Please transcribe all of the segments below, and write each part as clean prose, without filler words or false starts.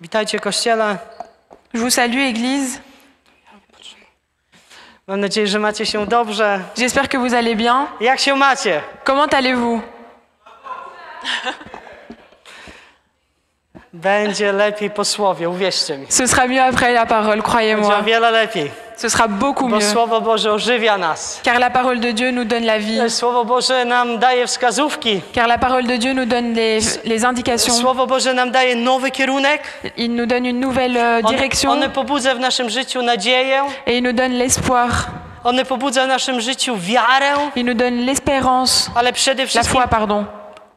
Witajcie, Kościele. Je vous salue, Église. Mam nadzieję, że macie się dobrze. J'espère que vous allez bien. Jak się macie? Comment allez-vous? Będzie lepiej po słowie, uwierzcie mi. Ce sera mieux après la parole, Będzie o croyez-moi. wiele lepiej, Ce sera beaucoup bo mieux. Słowo Boże ożywia nas. Car la parole de Dieu nous donne la vie. Słowo Boże nam daje wskazówki. Car la parole de Dieu nous donne les indications. Słowo Boże nam daje nowy kierunek. Il nous donne une nouvelle direction. One pobudza w naszym życiu nadzieję. Et il nous donne l'espoir. One pobudza w naszym życiu wiarę. Il nous donne l'espérance. Ale przede La wszystkim foi, pardon.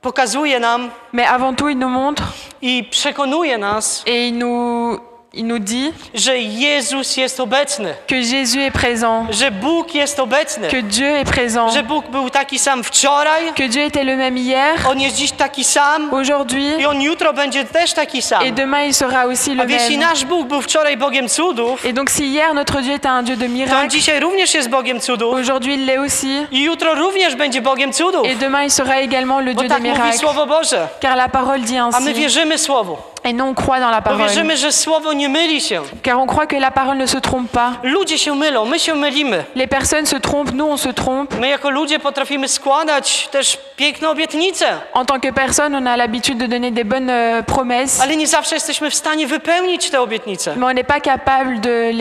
pokazuje nam Mais avant tout, il nous montre i przekonuje nas, et il nous dit że Jezus jest obecny. que Jésus est présent, Że Bóg jest obecny. que Dieu est présent, Że Bóg był taki sam wczoraj. que Dieu était le même hier, On jest dziś taki sam. aujourd'hui I on jutro będzie też taki sam. et demain il sera aussi le A jeśli même. nasz Bóg był wczoraj Bogiem cudów, Et donc si hier notre Dieu était un Dieu de to on miracles, dzisiaj również jest Bogiem cudów. aujourd'hui il l'est aussi I jutro również będzie Bogiem cudów. et demain il sera également le Bo Dieu des tak mówi miracles. Słowo Boże. Car la parole dit A my ainsi wierzymy Słowu. et nous on croit dans la Bo parole. wierzymy, że Słowo nie myli się. Car on croit que la parole ne se trompe pas. Ludzie się mylą, my się mylimy. Les personnes se trompent, nous on se trompe. My jako ludzie potrafimy składać też piękne obietnice, En tant que personne, on a l'habitude de donner des bonnes promesses, ale nie zawsze jesteśmy w stanie wypełnić te obietnice. mais on n'est pas capable de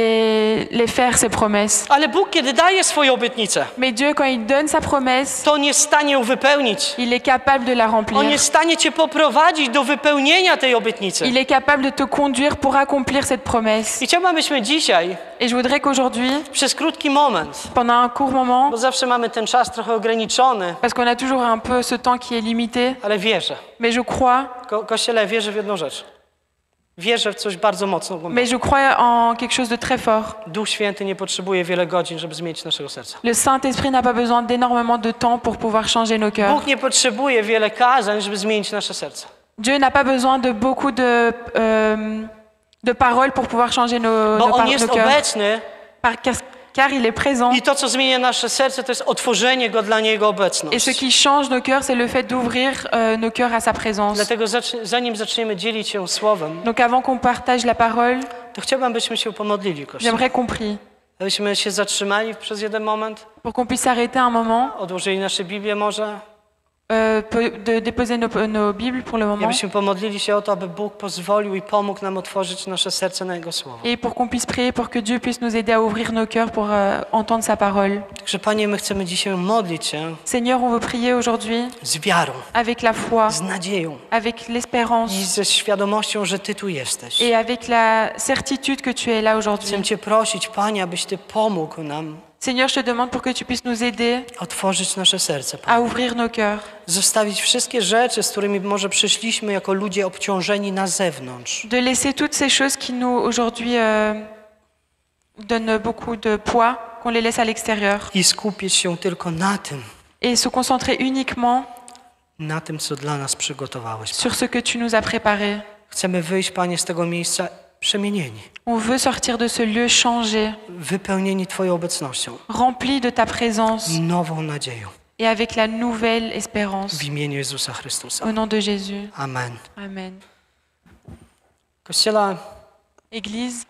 les faire, ces promesses. Ale Bóg, kiedy daje swoje obietnice, Mais Dieu, quand il donne sa promesse, to on jest w stanie ją wypełnić. il est capable de la On remplir. jest w stanie cię poprowadzić do wypełnienia tej obietnicy. Il est capable de te conduire pour accomplir cette promesse. I chciałbym, abyśmy dzisiaj, Et je voudrais qu'aujourd'hui, przez krótki moment, pendant un court moment, bo zawsze mamy ten czas trochę ograniczony, parce qu'on a toujours un peu ce temps qui est limité, ale wierzę. mais je crois, Kościele, wierzę w jedną rzecz. Wierzę w coś bardzo mocno. mais je crois en quelque chose de très fort. Duch Święty nie potrzebuje wiele godzin, żeby zmienić naszego serca. Le Saint-Esprit n'a pas besoin d'énormément de temps pour pouvoir changer nos cœurs. Bóg nie potrzebuje wiele kazań, żeby zmienić nasze serce. Dieu n'a pas besoin de beaucoup de paroles pour pouvoir changer Bo On nos jest cœurs. obecny Car il est présent. i to, co zmienia nasze serce, to jest otworzenie Go dla Niego Et ce obecność. qui change nos cœurs, c'est le fait d'ouvrir nos cœurs à sa présence. Dlatego zanim zaczniemy dzielić się Słowem, Donc avant qu'on partage la parole, to chciałbym, abyśmy się pomodlili, Kościół. j'aimerais qu'on prie. Abyśmy się zatrzymali przez jeden moment, Pour qu'on puisse s'arrêter un moment, odłożyli nasze Biblię może, de déposer nos Bibles pour le i moment, abyśmy pomodlili się o to, aby Bóg pozwolił i pomógł nam otworzyć nasze serce na Jego Słowo. et pour qu'on puisse prier pour que Dieu puisse nous aider à ouvrir nos cœurs pour entendre sa parole. Także Panie, my chcemy dzisiaj modlić się Seigneur, on veut prier aujourd'hui z wiarą, avec la foi, z nadzieją avec l'espérance i ze świadomością, że Ty tu jesteś. et avec la certitude que tu es là aujourd'hui. Chcę Cię prosić, Panie, abyś Ty pomógł nam Seigneur, je te demande pour que tu puisses nous aider otworzyć nasze serce, à Panie. ouvrir nos cœurs, Zostawić wszystkie rzeczy, z którymi może przyszliśmy jako ludzie obciążeni na zewnątrz. de laisser toutes ces choses qui nous aujourd'hui donnent beaucoup de poids, qu'on les laisse à l'extérieur I skupić się tylko na tym, et se concentrer uniquement na tym, co dla nas przygotowałeś. sur ce que tu nous as préparé. Chcemy wyjść, Panie, z tego miejsca przemienieni, On veut sortir de ce lieu changé, wypełnieni Twoją obecnością, rempli de ta présence nową nadzieją. et avec la nouvelle espérance. W imieniu Jezusa Chrystusa. Au nom de Jésus. Amen. Amen. Kościele, Église,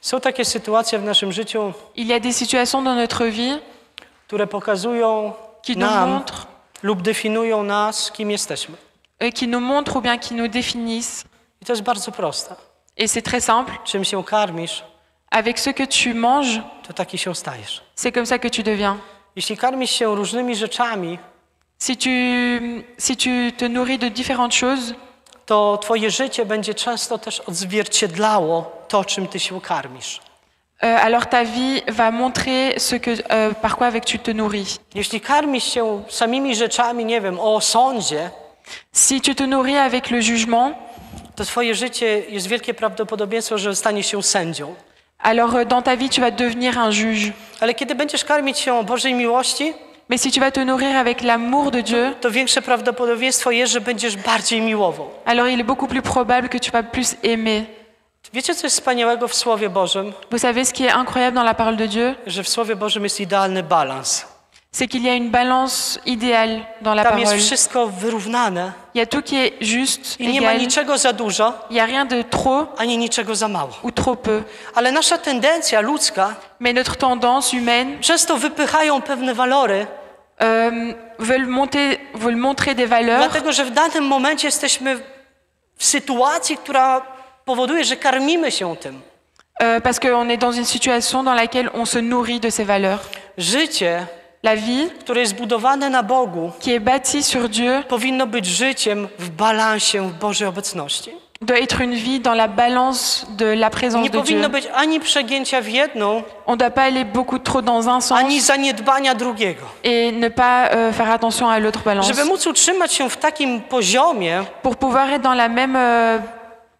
są takie sytuacje w naszym życiu, il y a des situations dans notre vie które pokazują qui nous nam montrent, lub definiują nas, kim jesteśmy. ou bien qui nous définissent. I to jest bardzo proste. Et c'est très simple. Czym się karmisz, Avec ce que tu manges, to taki się stajesz. c'est comme ça que tu deviens. Jeśli karmisz się różnymi rzeczami, Si tu te nourris de différentes choses, to Twoje życie będzie często też odzwierciedlało to, czym Ty się karmisz. alors ta vie va montrer par quoi avec tu te nourris. Jeśli karmisz się samymi rzeczami, nie wiem, o sądzie, Si tu te nourris avec le jugement, to Twoje życie jest wielkie prawdopodobieństwo, że stanie się sędzią. alors dans ta vie tu vas devenir un juge. Ale kiedy będziesz karmić się o Bożej miłości, Mais si tu vas te nourrir avec l'amour de Dieu, to większe prawdopodobieństwo jest, że będziesz bardziej miłował. alors il est beaucoup plus probable que tu vas plus aimer. Wiecie, co jest wspaniałego w Słowie Bożym? Vous savez ce qui est incroyable dans la parole de Dieu? Że w Słowie Bożym jest idealny balans. c'est qu'il y a une balance idéale dans la Tam parole. jest wszystko wyrównane Il y a tout qui est juste, i nie ma égal. niczego za dużo, Il n'y a rien de trop ani niczego za mało. ou trop peu. Ale nasza tendencja ludzka Mais notre tendance humaine często wypychają pewne walory, veulent montrer des valeurs dlatego że w danym momencie jesteśmy w sytuacji, która powoduje, że karmimy się tym. parce qu'on est dans une situation dans laquelle on se nourrit de ces valeurs. Życie, La vie które jest budowane na Bogu, qui est bâtie sur Dieu powinno być życiem w balansie w Bożej obecności. doit être une vie dans la balance de la présence Nie de Dieu. powinno być ani przegięcia w jedną, On ne doit pas aller beaucoup trop dans un sens ani zaniedbania drugiego. et ne pas faire attention à l'autre balance. Żeby móc utrzymać się w takim poziomie, Pour pouvoir être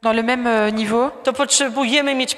dans le même niveau, to potrzebujemy mieć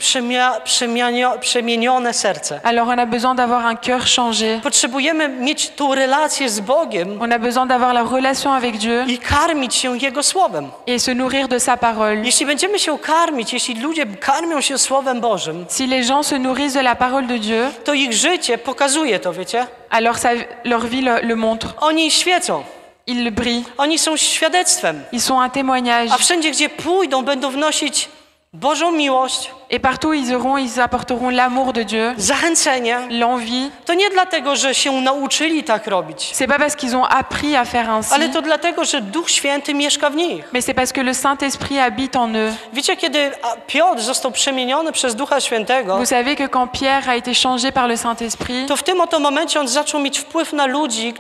przemienione serce. alors on a besoin d'avoir un cœur changé. Potrzebujemy mieć tą relację z Bogiem On a besoin d'avoir la relation avec Dieu i karmić się Jego Słowem. et se nourrir de sa parole. Jeśli będziemy się karmić, jeśli ludzie karmią się Słowem Bożym, Si les gens se nourrissent de la parole de Dieu, to ich życie pokazuje to, wiecie? alors leur vie le montre. Oni świecą, Ils brillent. oni są świadectwem, Ils sont un témoignage. a wszędzie, gdzie pójdą, będą wnosić Bożą miłość, Et partout où ils apporteront l'amour de Dieu, zachęcenie. l'envie. To nie dlatego, że się nauczyli tak robić, C'est pas parce qu'ils ont appris à faire ainsi, ale to dlatego, że Duch Święty mieszka w nich. mais c'est parce que le Saint-Esprit habite en eux. Wiecie, kiedy Piotr został przemieniony przez Ducha Świętego, Vous savez que quand Pierre a été changé par le Saint-Esprit, to w tym oto momencie on zaczął mieć wpływ na ludzi,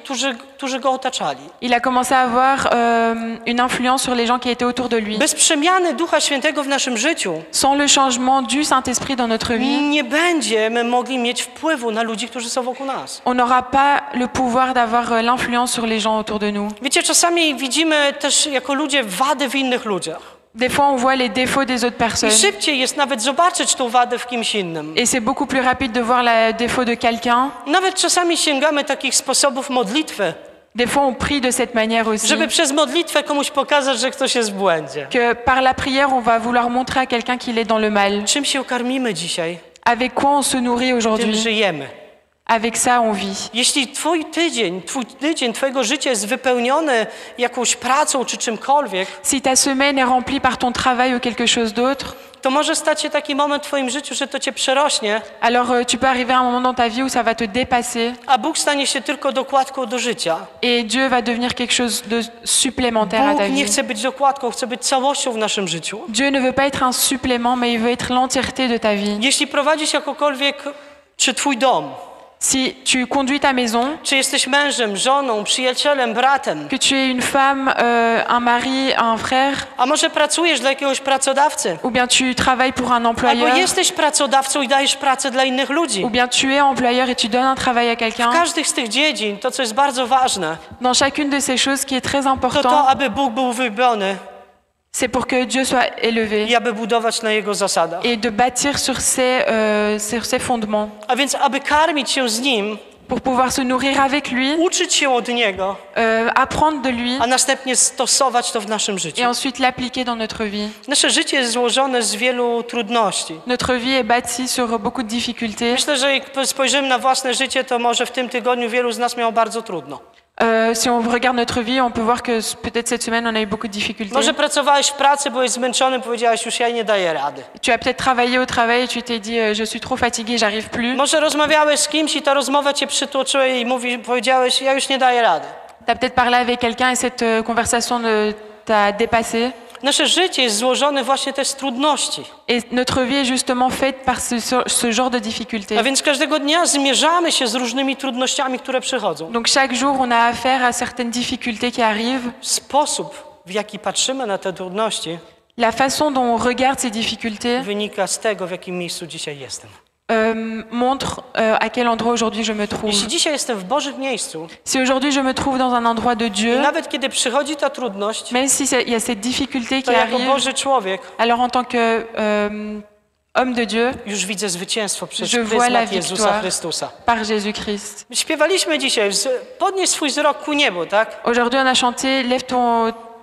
którzy go otaczali. il a commencé à avoir une influence sur les gens qui étaient autour de lui. Bez przemiany Ducha Świętego w naszym życiu Sans le changement du Saint-Esprit dans notre vie, nie będziemy mogli mieć wpływu na ludzi, którzy są wokół nas. on n'aura pas le pouvoir d'avoir l'influence sur les gens autour de nous. Wiecie, czasami widzimy też jako ludzie wady w innych ludziach. Des fois, on voit les défauts des autres I personnes. szybciej jest nawet zobaczyć tą wadę w kimś innym. Et c'est beaucoup plus rapide de voir le défaut de quelqu'un. Nawet czasami sięgamy takich sposobów modlitwy, Des fois, on prie de cette manière aussi. żeby przez modlitwę komuś pokazać, że ktoś jest w błędzie. Que par la prière, on va vouloir montrer à quelqu'un qu'il est dans le mal. Czym się karmimy dzisiaj? Avec quoi on se nourrit Tym aujourd'hui? żyjemy. Avec ça, on vit. Jeśli twój tydzień twojego życia jest wypełniony jakąś pracą czy czymkolwiek, Si ta semaine est remplie par ton travail ou quelque chose d'autre, to może stać się taki moment w twoim życiu, że to cię przerośnie, alors tu peux arriver à un moment dans ta vie où ça va te dépasser a Bóg stanie się tylko dokładką do życia. et Dieu va devenir quelque chose de supplémentaire à ta Bóg nie vie. chce być dokładką, chce być całością w naszym życiu. Dieu ne veut pas être un supplément, mais il veut être l'entièreté de ta vie. Jeśli prowadzisz jakokolwiek, czy twój dom, Si tu conduis ta maison, czy jesteś mężem, żoną, przyjacielem, bratem, que tu es une femme, un mari, un frère, a może pracujesz dla jakiegoś pracodawcy, ou bien tu travailles pour un albo employeur, jesteś pracodawcą i dajesz pracę dla innych ludzi. ou bien tu es employeur et tu donnes un travail à W quelqu'un, każdych z tych dziedzin, to co jest bardzo ważne, dans chacune de ces choses qui est très to important, aby Bóg był wybiony c'est pour que Dieu soit élevé i aby budować na Jego zasadach. et de bâtir sur ses fondements, A więc aby karmić się z Nim, pour pouvoir se nourrir avec lui, uczyć się od Niego, apprendre de lui a następnie stosować to w naszym życiu. et ensuite l'appliquer dans notre vie. Nasze życie jest złożone z wielu trudności. Notre vie est bâtie sur beaucoup de difficultés. Myślę, że jak spojrzymy na własne życie, to może w tym tygodniu wielu z nas miało bardzo trudno. Si on regarde notre vie, on peut voir que peut-être cette semaine, on a eu beaucoup de difficultés. Może pracowałeś w pracy, byłeś zmęczony, powiedziałeś, już ja nie daję rady. Tu as peut-être travaillé au travail et tu t'es dit je suis trop fatigué, j'arrive plus. Może rozmawiałeś z kimś i ta rozmowa cię przytłoczyła i powiedziałeś, ja już nie daję rady. Tu as peut-être parlé avec quelqu'un et cette conversation t'a dépassé. Nasze życie jest złożone właśnie też z trudności. Et notre vie est justement faite par ce genre de difficultés. A więc każdego dnia zmierzamy się z różnymi trudnościami, które przychodzą. Donc chaque jour, on a affaire à certaines difficultés qui arrivent. Sposób, w jaki patrzymy na te trudności, La façon dont on regarde ces difficultés wynika z tego, w jakim miejscu dzisiaj jestem. montre à quel endroit aujourd'hui je me trouve. Jeśli dzisiaj jestem w Bożym miejscu Si aujourd'hui je me trouve dans un endroit de i Dieu, nawet kiedy przychodzi ta trudność, même si il y a cette difficulté to qui jako arrive, Boży człowiek alors en tant que homme de Dieu, już widzę zwycięstwo przez Je vois la pryzmat Jezusa victoire. Chrystusa. par Jésus-Christ. Śpiewaliśmy dzisiaj, podnieś swój wzrok ku niebu, tak? Aujourd'hui, on a chanté Lève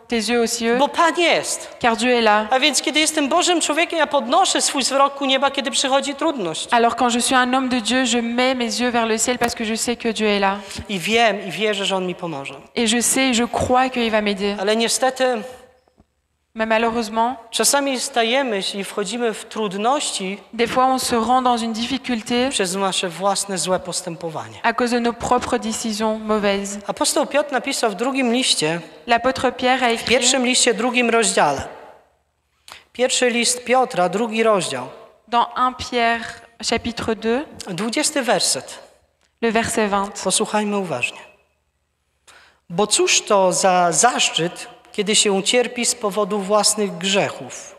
tes yeux aux cieux, bo Pan jest. car Dieu est là. A więc kiedy jestem Bożym człowiekiem, ja podnoszę swój wzrok ku nieba, kiedy przychodzi trudność. Alors quand je suis un homme de Dieu, je mets mes yeux vers le ciel parce que je sais que Dieu est là. I wiem i wierzę, że On mi pomoże. Et je sais, je crois qu'il va m'aider. Ale niestety Mais malheureusement, czasami stajemy się i wchodzimy w trudności des fois on se rend dans une difficulté przez nasze własne złe postępowanie. à cause de nos propres décisions mauvaises. Apostoł Piotr napisał w drugim liście, L'apôtre Pierre a w écrit pierwszym liście, drugim rozdziale. Pierwszy list Piotra, drugi rozdział, dans 1 Pierre chapitre 2, 20 werset. le verset 20. Posłuchajmy uważnie. Bo cóż to za zaszczyt, kiedy się cierpi z powodu własnych grzechów.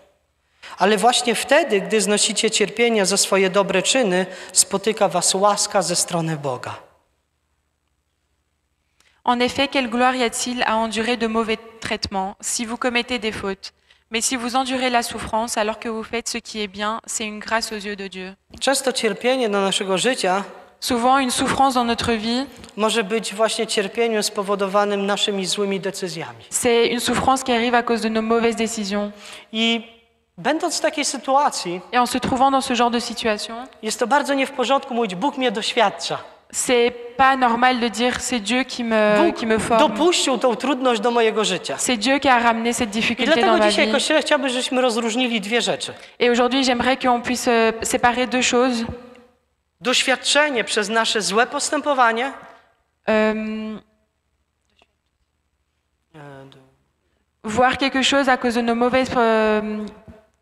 Ale właśnie wtedy, gdy znosicie cierpienia za swoje dobre czyny, spotyka was łaska ze strony Boga. En effet, quelle gloire y a-t-il à endurer de mauvais traitements si vous commettez des fautes? Mais si vous endurez la souffrance alors que vous faites ce qui est bien, c'est une grâce aux yeux de Dieu. Często cierpienie do naszego życia Souvent, une souffrance dans notre vie, może być właśnie cierpieniem spowodowanym naszymi złymi decyzjami. c'est une souffrance qui arrive à cause de nos mauvaises décisions. I będąc w takiej sytuacji, Et en se trouvant dans ce genre de situation, jest to bardzo nie w porządku mówić, Bóg mnie doświadcza. c'est pas normal de dire c'est Dieu Bóg qui me forme. dopuścił tą trudność do mojego życia. C'est Dieu qui a ramené cette I difficulté dans dlatego ma dzisiaj, vie. Kościele, chciałbym, żebyśmy rozróżnili dwie rzeczy. Et aujourd'hui, j'aimerais qu'on puisse séparer deux choses. Doświadczenie przez nasze złe postępowanie Voir quelque chose à cause de nos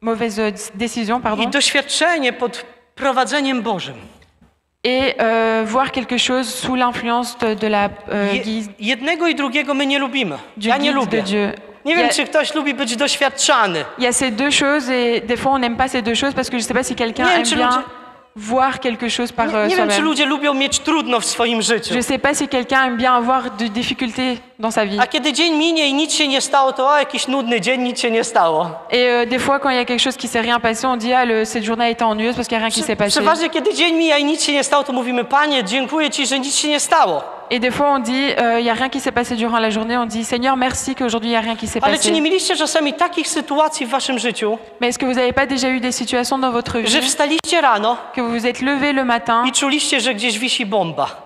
mauvaises décisions, i pardon, doświadczenie pod prowadzeniem Bożym. et voir quelque chose sous l'influence de la guise Jednego i drugiego my nie lubimy. du Ja nie guide lubię. de Dieu. Nie wiem, czy ktoś lubi być doświadczany. Il y a ces deux choses et des fois on n'aime pas ces deux choses parce que je ne sais pas si quelqu'un Nie wiem, aime czy bien ludzie- voir quelque chose par Nie wiem, czy soi-même. ludzie lubią mieć trudno w swoim życiu. Je ne sais pas si quelqu'un aime bien avoir de difficultés dans sa vie. A kiedy dzień minie i nic się nie stało, to jakiś nudny dzień, nic się nie stało. Et des fois quand il y a quelque chose qui s'est rien passé, on dit cette journée a été ennuyeuse parce qu'il n'y a rien qui s'est passé. Przeważnie, kiedy dzień mija i nic się nie stało, to mówimy, Panie, dziękuję Ci, że nic się nie stało. Et des fois on dit il n'y a rien qui s'est passé durant la journée, on dit Seigneur merci qu'aujourd'hui il n'y a rien qui s'est Ale czy nie passé. mieliście czasami takich sytuacji w waszym życiu, Mais est-ce que vous n'avez pas déjà eu des situations dans votre że vie wstaliście rano que vous vous êtes levé le matin i czuliście, że gdzieś wisi bomba?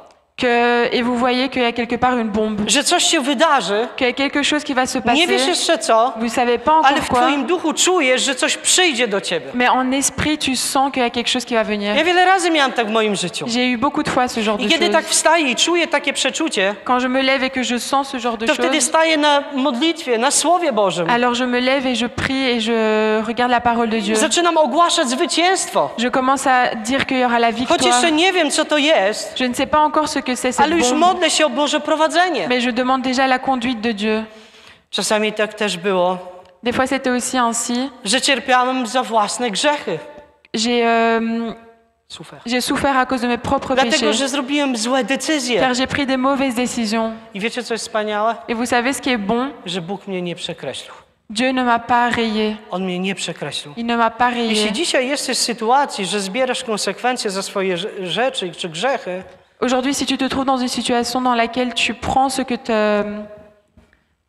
et vous voyez qu'il y a quelque part une bombe, Że coś się wydarzy, qu'il y a quelque chose qui va se nie wiesz passer, jeszcze co, vous ne savez pas ale encore w quoi, twoim duchu czujesz, że coś przyjdzie do ciebie. mais en esprit tu sens qu'il y a quelque chose qui va venir. Ja wiele razy miałam tak w moim życiu. J'ai eu beaucoup de fois ce genre I de kiedy choses. tak wstaję i czuję takie przeczucie, Quand je me lève et que je sens ce genre de to wtedy choses, staję na modlitwie, na Słowie Bożym. alors je me lève et je prie et je regarde la parole de Dieu. Zaczynam ogłaszać zwycięstwo. Je commence à dire qu'il y aura la Choć victoire. jeszcze nie wiem, co to jest, Je ne sais pas encore ce que c'est cette ale już bombe, modlę się o Boże prowadzenie. mais je demande déjà la conduite de Dieu. Czasami tak też było, Des fois, c'était aussi ainsi. że cierpiałem za własne grzechy. J'ai souffert à cause de mes propres Dlatego, péchés, że zrobiłem złe decyzje. car j'ai pris des mauvaises décisions. I wiecie, co jest wspaniałe? Et vous savez ce qui est bon? Że Bóg mnie nie przekreślił. Dieu ne m'a pas rayé. On mnie nie przekreślił. Il ne m'a pas rayé. Jeśli dzisiaj jesteś w sytuacji, że zbierasz konsekwencje za swoje rzeczy czy grzechy, Aujourd'hui, si tu te trouves dans une situation dans laquelle tu prends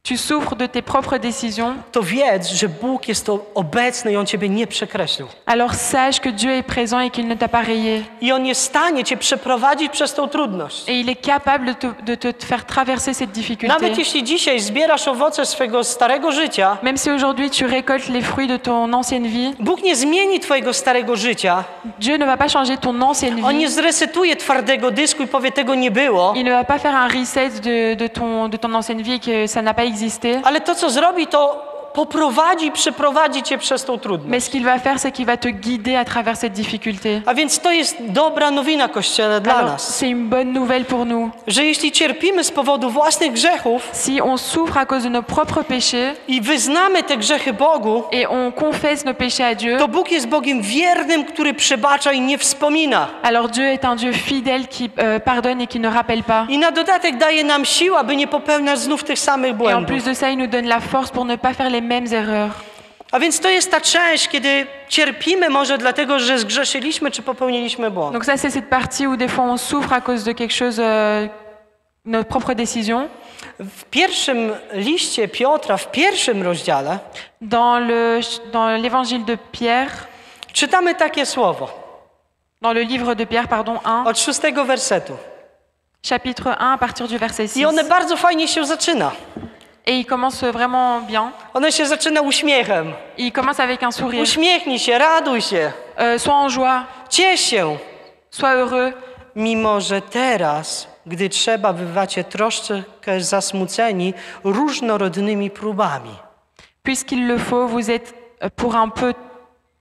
tu souffres de tes propres décisions, to wiedz, że Bóg jest to obecny i On ciebie nie przekreślił. alors sache que Dieu est présent et qu'il ne t'a pas rayé. I On jest w stanie cię przeprowadzić przez tą trudność. Et il est capable de te faire traverser cette difficulté. Nawet jeśli dzisiaj zbierasz owoce swego starego życia, Même si aujourd'hui tu récoltes les fruits de ton ancienne vie, Bóg nie zmieni twojego starego życia. Dieu ne va pas changer ton ancienne On nie vie. zresetuje twardego dysku i powie, tego nie było. Il ne va pas faire un reset de ton ancienne vie et que ça n'a pas existé. Ale to, co zrobi, to poprowadzi, przeprowadzi cię przez tą trudność. Mais ce qu'il va faire, c'est qu'il va te guider à travers cette difficulté. A więc to jest dobra nowina, Kościele, dla Alors, nas. c'est une bonne nouvelle pour nous. Że jeśli cierpimy z powodu własnych grzechów Si on souffre à cause de nos propres péchés i wyznamy te grzechy Bogu, et on confesse nos péchés à Dieu, to Bóg jest Bogiem wiernym, który przebacza i nie wspomina. alors Dieu est un Dieu fidèle qui pardonne et qui ne rappelle pas. I na dodatek daje nam siłę, aby nie popełniać znów tych samych Et en błędów. plus de ça, il nous donne la force pour ne pas faire les mêmes erreurs. A więc to jest ta część, kiedy cierpimy może dlatego, że zgrzeszyliśmy czy popełniliśmy błąd. Donc ça, c'est cette partie où des fois on souffre à cause de quelque chose, nos propres décisions. W pierwszym liście Piotra, w pierwszym rozdziale, Dans l'évangile de Pierre, czytamy takie słowo dans le livre de Pierre, pardon, 1, od 6 wersetu. chapitre 1, à partir du verset 6. I one bardzo fajnie się zaczyna. Et il commence vraiment bien. One się zaczyna uśmiechem. Il commence avec un sourire. Uśmiechnij się, raduj się, Sois en joie, ciesz się. sois heureux. Mimo że teraz, gdy trzeba, bywacie troszkę zasmuceni różnorodnymi próbami. Puisqu'il le faut, vous êtes pour un peu...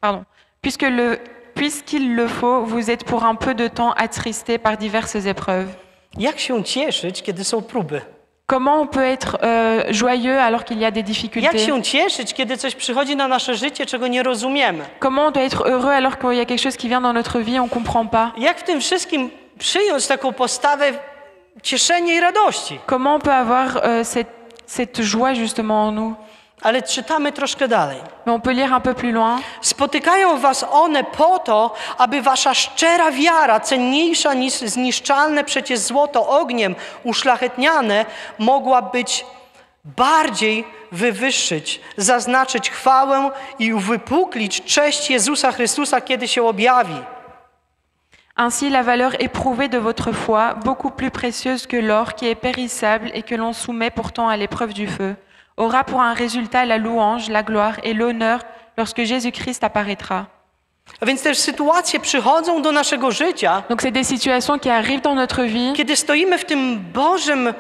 Pardon. Puisqu'il le faut, vous êtes pour un peu de temps attristés par diverses épreuves. Jak się cieszyć, kiedy są próby? Comment on peut être joyeux alors qu'il y a des Jak difficultés? się cieszyć, kiedy coś przychodzi na nasze życie, czego nie rozumiemy? Comment on doit être heureux alors qu'il y a quelque chose qui vient dans notre vie, on ne comprend pas? Jak w tym wszystkim przyjąć taką postawę cieszenia i radości? Comment on peut avoir cette joie justement en nous? Ale czytamy troszkę dalej. Mais on peut lire un peu plus loin. Spotykają was one po to, aby wasza szczera wiara, cenniejsza niż zniszczalne przecież złoto ogniem uszlachetniane, mogła być bardziej wywyższyć, zaznaczyć chwałę i uwypuklić cześć Jezusa Chrystusa, kiedy się objawi. Ainsi, la valeur éprouvée de votre foi, beaucoup plus précieuse que l'or qui est périssable et que l'on soumet pourtant à l'épreuve du feu, aura pour un résultat la louange, la gloire et l'honneur lorsque Jésus-Christ apparaîtra. A więc też sytuacje przychodzą do naszego życia, Donc c'est des situations qui arrivent dans notre vie, kiedy stoimy w tym Bożym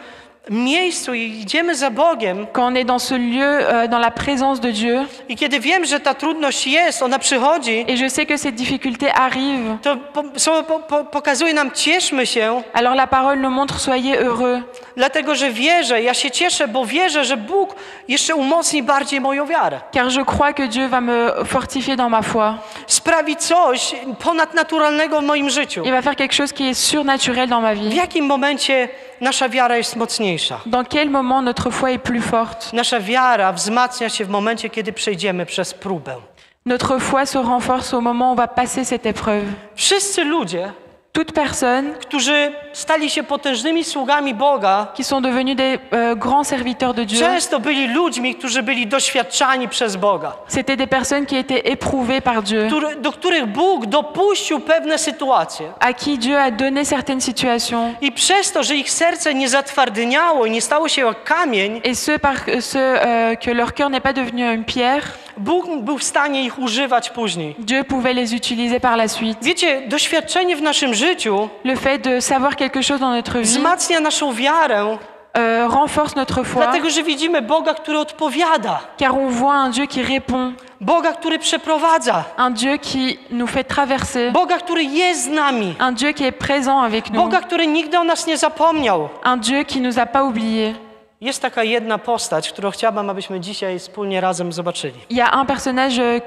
miejscu i idziemy za Bogiem quand on est dans ce lieu, dans la présence de Dieu, i kiedy wiem, że ta trudność jest, ona przychodzi, et je sais que cette difficulté arrive. to słowo pokazuje nam, cieszmy się, Alors la parole nous montre, soyez heureux, dlatego że wierzę, ja się cieszę, bo wierzę, że Bóg jeszcze umocni bardziej moją wiarę. car je crois que Dieu va me fortifier dans ma foi. Sprawi coś ponadnaturalnego w moim życiu. Il va faire quelque chose qui est surnaturel dans ma W vie. jakim momencie nasza wiara jest mocniejsza? Dans quel moment notre foi est plus forte? Nasza wiara wzmacnia się w momencie, kiedy przejdziemy przez próbę. Notre foi se renforce au moment où on va passer cette épreuve. Wszyscy ludzie, Toute personne którzy stali się potężnymi sługami Boga, qui sont devenus des grands serviteurs de Dieu, często byli ludźmi, którzy byli doświadczani przez Boga, c'était des personnes qui étaient éprouvées par Dieu, do których Bóg dopuścił pewne sytuacje. à qui Dieu a donné certaines situations. I przez to, że ich serce nie zatwardyniało i nie stało się jak kamień, Et que leur cœur n'est pas devenu une pierre, Bóg był w stanie ich używać później. Dieu pouvait les utiliser par la suite. Wiecie, doświadczenie w naszym życiu Le fait de savoir quelque chose dans notre vie wzmacnia naszą wiarę, renforce notre foi, dlatego że widzimy Boga, który odpowiada, car on voit un Dieu qui répond, Boga, który przeprowadza, un Dieu qui nous fait traverser, Boga, który jest z nami, un Dieu qui est présent avec nous, Boga, który nigdy o nas nie zapomniał. un Dieu qui nous a pas oubliés. Jest taka jedna postać, którą chciałbym, abyśmy dzisiaj wspólnie razem zobaczyli. Il y a un personnage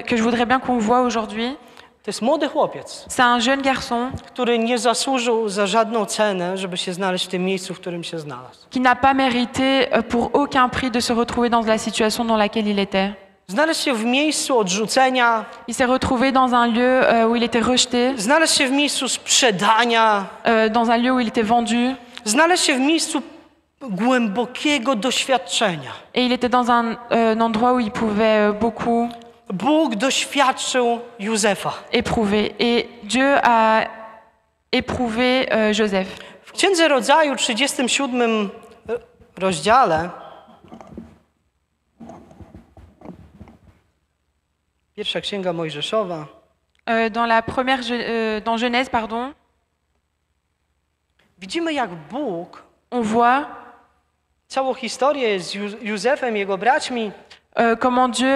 que je voudrais bien qu'on voit aujourd'hui. To jest młody chłopiec, C'est un jeune garçon który nie zasłużył za żadną cenę, żeby się znaleźć w tym miejscu, w którym się znalazł. qui n'a pas mérité pour aucun prix de se retrouver dans la situation dans laquelle il était. Znalazł się w miejscu odrzucenia, Il s'est retrouvé dans un lieu où il était rejeté, znalazł się w miejscu sprzedania, dans un lieu où il était vendu, znalazł się w miejscu głębokiego doświadczenia. et il était dans un endroit où il pouvait beaucoup Bóg doświadczył Józefa. éprouver. Et Dieu a éprouvé Joseph. W Księdze Rodzaju, 37 rozdziale, pierwsza księga Mojżeszowa, Dans Genèse, pardon, widzimy, jak Bóg on voit całą historię z Józefem i jego braćmi comment Dieu,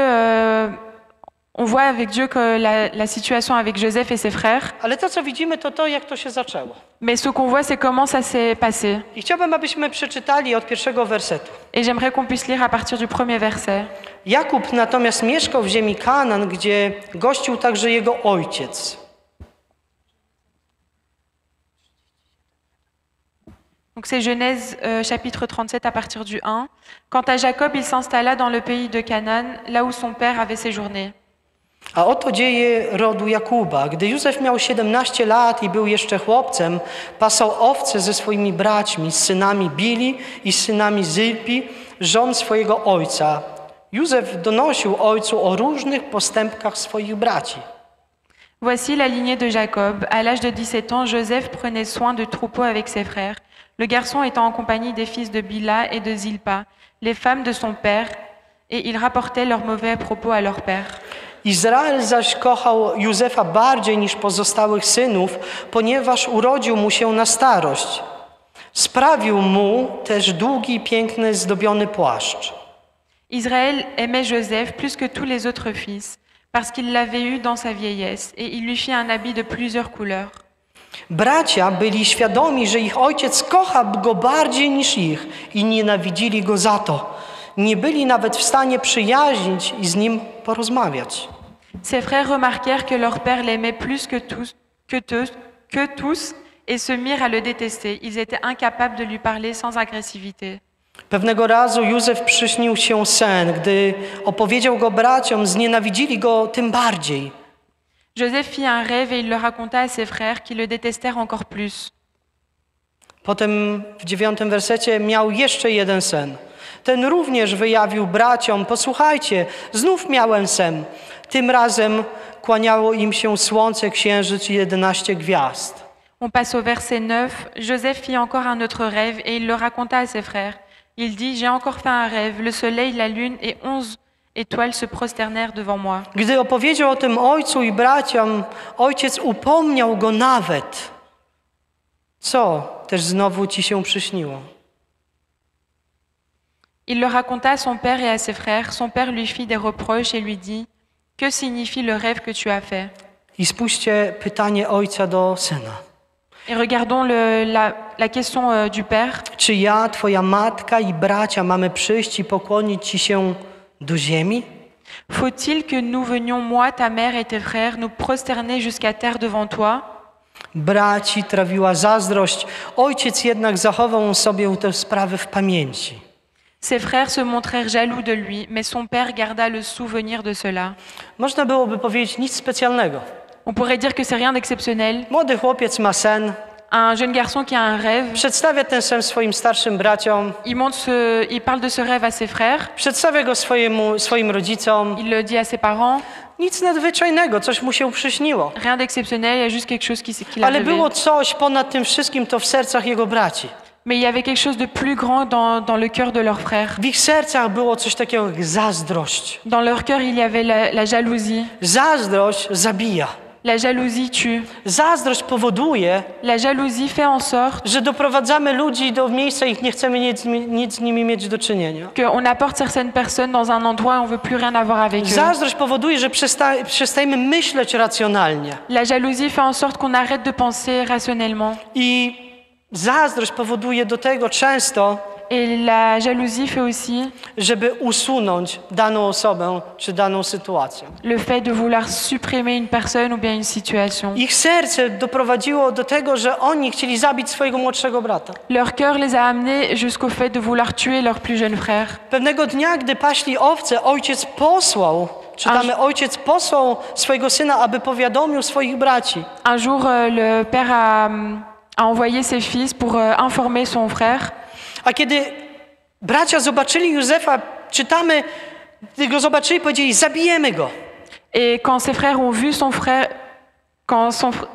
on voit avec Dieu que la situation avec Joseph et ses frères, ale to, co widzimy, to jak to się zaczęło. mais ce qu'on voit, c'est comment ça s'est passé. I chciałbym, abyśmy przeczytali od pierwszego wersetu. Et j'aimerais qu'on puisse lire à partir du premier verset. Jakub natomiast mieszkał w ziemi Kanaan, gdzie gościł także jego ojciec. Donc c'est Genèse chapitre 37 à partir du 1. Quant à Jacob, il s'installa dans le pays de Canaan, là où son père avait séjourné. A oto dzieje rodu Jakuba. Gdy Józef miał 17 lat i był jeszcze chłopcem, pasał owce ze swoimi braćmi, z synami Bili i z synami Zylpi, żon swojego ojca. Józef donosił ojcu o różnych postępkach swoich braci. Voici la lignée de Jacob. À l'âge de 17 ans, Joseph prenait soin de troupeaux avec ses frères, le garçon étant en compagnie des fils de Bila et de Zilpa, les femmes de son père, et il rapportait leurs mauvais propos à leur père. Izrael zaś kochał Józefa bardziej niż pozostałych synów, ponieważ urodził mu się na starość. Sprawił mu też długi i piękny zdobiony płaszcz. Israël aimait Joseph plus que tous les autres fils, parce qu'il l'avait eu dans sa vieillesse, et il lui fit un habit de plusieurs couleurs. Bracia byli świadomi, że ich ojciec kocha go bardziej niż ich i nienawidzili go za to. Nie byli nawet w stanie przyjaźnić i z nim porozmawiać. Ses frères remarquèrent que leur père l'aimait plus que tous et se mirent à le détester. Ils étaient incapables de lui parler sans agressivité. Pewnego razu Józef przyśnił się sen. Gdy opowiedział go braciom, znienawidzili go tym bardziej. Joseph fit un rêve et il le raconta à ses frères qui le détestèrent encore plus. Potem w 9 wersecie miał jeszcze jeden sen. Ten również wyjawił braciom: posłuchajcie, znów miałem sen. Tym razem kłaniało im się słońce, księżyc i 11 gwiazd. On passe au verset 9. Joseph fit encore un autre rêve et il le raconta à ses frères. Il dit, j'ai encore fait un rêve. Le soleil, la lune et 11 étoiles se prosternèrent devant moi. Gdy opowiedział o tym ojcu i braciom, ojciec upomniał go nawet. Co też znowu ci się przyśniło? Il le raconta à son père et à ses frères. Son père lui fit des reproches et lui dit, que signifie le rêve que tu as fait? I spójrzcie pytanie ojca do syna. Et regardons la question du père. Czy ja, twoja matka i bracia mamy przyjść i pokłonić ci się do ziemi? Faut-il que nous venions, moi, ta mère et tes frères, nous prosterner jusqu'à terre devant toi? Braci trawiła zazdrość, ojciec jednak zachował sobie tę sprawę w pamięci. Ses frères se montrèrent jaloux de lui, mais son père garda le souvenir de cela. Można byłoby powiedzieć nic specjalnego. On pourrait dire que c'est rien d'exceptionnel. Młody chłopiec ma sen, Un jeune garçon qui a un rêve, przedstawia ten sen swoim starszym braciom, il parle de ce rêve à ses frères, przedstawia go swoim rodzicom. il le dit à ses parents. Nic nadzwyczajnego, coś mu się przyśniło. Rien d'exceptionnel, il y a juste quelque chose qu'il a Ale rêvé. było coś ponad tym wszystkim, to w sercach jego braci. Mais il y avait quelque chose de plus grand dans le cœur de leurs frères. W ich sercach było coś takiego jak zazdrość. Dans leur cœur, il y avait la jalousie. Zazdrość zabija. La jalousie tue. Zazdrość powoduje, La jalousie fait en sorte że doprowadzamy ludzi do miejsca i nie chcemy nic z nimi mieć do czynienia. qu'on apporte certaines personnes dans un endroit et on veut plus rien avoir avec eux. Zazdrość powoduje, że przestajemy myśleć racjonalnie. La jalousie fait en sorte qu'on arrête de penser rationnellement. I zazdrość powoduje do tego często, Et la jalousie fait aussi żeby usunąć daną osobę czy daną sytuację. le fait de vouloir supprimer une personne ou bien une situation. Ich serce doprowadziło do tego, że oni chcieli zabić swojego młodszego brata. Leur cœur les a amenés jusqu'au fait de vouloir tuer leur plus jeune frère. Pewnego dnia, gdy paśli owce, ojciec posłał swojego syna, aby powiadomił swoich braci. Un jour, le père a envoyé ses fils pour informer son frère. A kiedy bracia zobaczyli Józefa, czytamy, gdy go zobaczyli, powiedzieli: zabijemy go. Et quand ses frères ont vu son frère,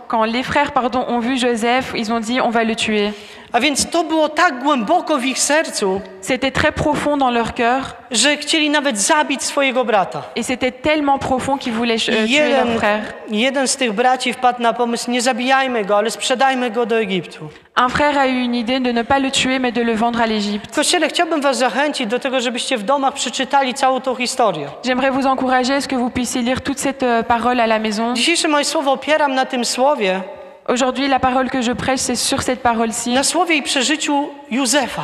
quand les frères ont vu Joseph, ils ont dit on va le tuer. A więc to było tak głęboko w ich sercu, C'était très profond dans leur cœur że chcieli nawet zabić swojego brata. et c'était tellement profond qu'ils voulaient tuer leur frère. Jeden z tych braci wpadł na pomysł: nie zabijajmy go, ale sprzedajmy go do Egiptu. Un frère a eu une idée de ne pas le tuer mais de le vendre à l'Égypte. Kościele, chciałbym was zachęcić do tego, żebyście w domach przeczytali całą tą historię. J'aimerais vous encourager à ce que vous puissiez lire toute cette parole à la maison. Dzisiejsze moje słowo opieram na tym słowie, Aujourd'hui, la parole que je prêche, c'est sur cette parole-ci, na słowie i przeżyciu Józefa.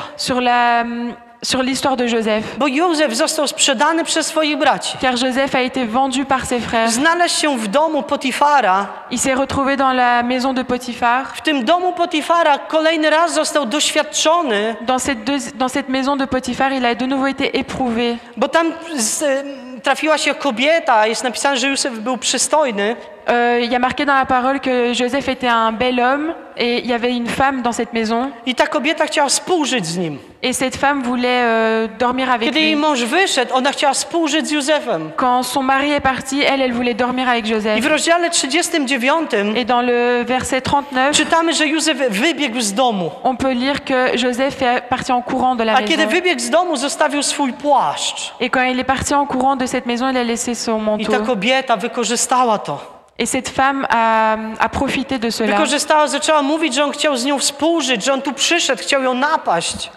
sur l'histoire de Joseph. Bo Józef został sprzedany przez swoich braci. Car Joseph a été vendu par ses frères. Znalazł się w domu Potifara. Il s'est retrouvé dans la maison de Potiphar. W tym domu Potifara kolejny raz został doświadczony, Dans cette maison de Potiphar, il a de nouveau été éprouvé. bo tam trafiła się kobieta, jest napisane, że Józef był przystojny, Il y a marqué dans la parole que Joseph était un bel homme et il y avait une femme dans cette maison. i ta kobieta chciała współżyć z nim. Et cette femme voulait dormir avec Kiedy jej lui. mąż wyszedł, ona chciała współżyć z Józefem. Quand son mari est parti, elle voulait dormir avec I Joseph. w rozdziale 39 Et dans le verset 39, czytamy, że Józef wybiegł z domu. on peut lire que Joseph est parti en courant de la A kiedy maison. wybiegł z domu, zostawił swój płaszcz. Et quand il est parti en courant de cette maison, il a laissé son I manteau. ta kobieta wykorzystała to. Et cette femme a profité de cela. Wykorzystała, zaczęła mówić, że on chciał z nią współżyć, że on tu przyszedł, chciał ją napaść.